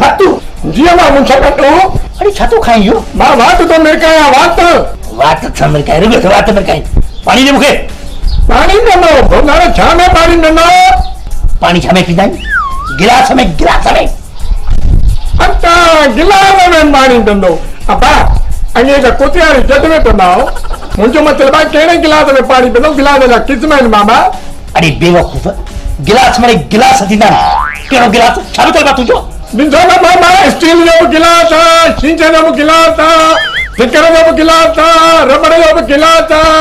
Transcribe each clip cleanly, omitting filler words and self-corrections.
फातू जीअं मां मुंहिंजो कटो अरे छा थो खाई इहो मां वात तो मिरकाया वात छा मिरकाए रुगो त वात मिरकाई पाणी ॾे मूंखे पाणी ॾिनो भोनारे छा में पाणी ॾिनो पाणी छा में पींदा आहिनि गिलास में अच्छा गिलास में पाणी ॾिनो अबा अॻे त कुतियारी जट में पींदा हो मुंहिंजो मतिलबु आहे कहिड़े गिलास में पाणी पींदो गिलास जा क़िस्म आहिनि मामा अरे बेवकूफ़ गिलास में गिलास थींदा आहिनि कहिड़ो गिलास छा मतिलबु आहे तुंहिंजो ॾिसो न मामा स्टील जो बि गिलास आहे शीशे जो बि गिलास आहे सिकर जो बि गिलास आहे रबड़ जो बि गिलास आहे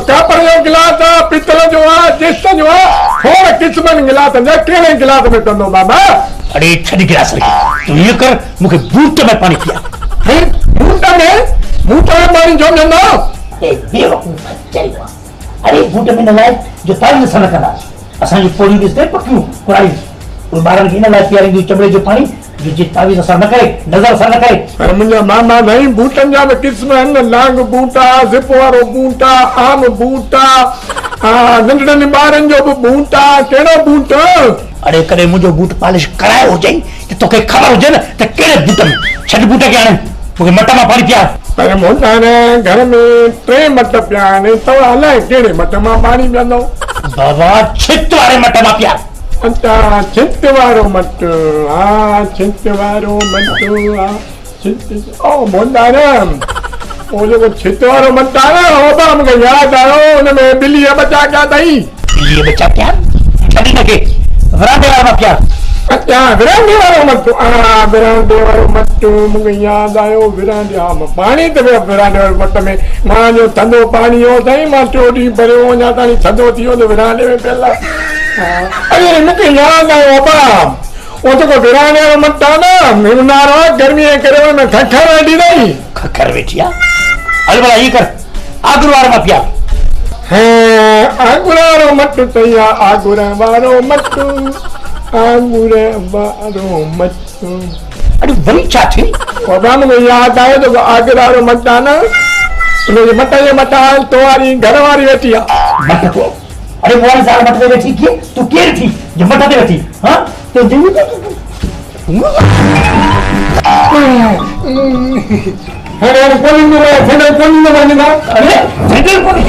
कापर जो गिलास आहे पितल जो आहे जिस्त जो आहे खोड़ क़िस्मनि गिलास जा कहिड़े गिलास में पींदो मामा अरे छॾ गिलास रखी तूं हीअं कर मूंखे बूट में पाणी पिया बूट में पाणी छो ॾिनो बेवकूफ़ चई अरे बूट में न लाइ जो ताईं असां न कंदा असांजी पोड़ी ॾिसंदे पकियूं कुराई ॿारनि खे इन लाइ पीआरींदियूं चमड़े जो पाणी जो तावीज़ असां न करे नज़र असां न करे पर मुंहिंजा मामा साईं बूटनि जा बि क़िस्म आहिनि लांग बूट आहे ज़िप वारो बूट आहे आम बूट आहे नंढड़नि ॿारनि जो बि बूट आहे कहिड़ो बूट अरे कॾहिं मुंहिंजो बूट पॉलिश करायो हुजे त तोखे ख़बर हुजे न त कहिड़े बूट में छॾ बूट खे हाणे मूंखे मट मां पाणी पिया पर मोटाणे घर में 3 मट पिया आहिनि तव्हां अलाए कहिड़े मट मां पाणी पीअंदो बाबा छित वारे मट मां पिया अच्छा छित वारो मट हा छित वारो मट हा छित ओ मोटाणे वो जेको छित वारो मट आहे न हो बि मूंखे यादि आयो हुन में ॿिलीअ बचा कया अथई ॿिलीअ बचा पिया छॾ हिनखे विरांडे वारे मां पिया अच्छा विरांडे वारो मट विरांडे वारो मट मूंखे यादि आयो विरांडे हा मां पाणी त वियो विरांडे वारे मट में मां जो थधो पाणी हो साईं मां 4 ॾींहं भरियो अञा ताईं थधो थी वियो त विरांडे में पियल अरे मूंखे यादि आयो बाबा वो जेको विरांडे वारो मट आहे न ऊन्हारो आहे गर्मीअ जे करे हुन में खखर वेठी अथई खखर वेठी आहे हल भला हीअ कर आगुर वारे मां पिया आगुर वारो मट अथई आगुर वारो मट आगुर वारो मट अरे वरी छा थी बाबा मूंखे यादि आयो जेको आगुर वारो मट आहे न उनजे मट जे मथां तो वारी घर वारी वेठी आहे मट तो अरे मोबाइल साल मट ते वेठी कीअं तूं केरु थी जो मट ते वेठी हाँ तो अरे कोलिंग में सेंटर कोलिंग में वञा अरे सेंटर कोलिंग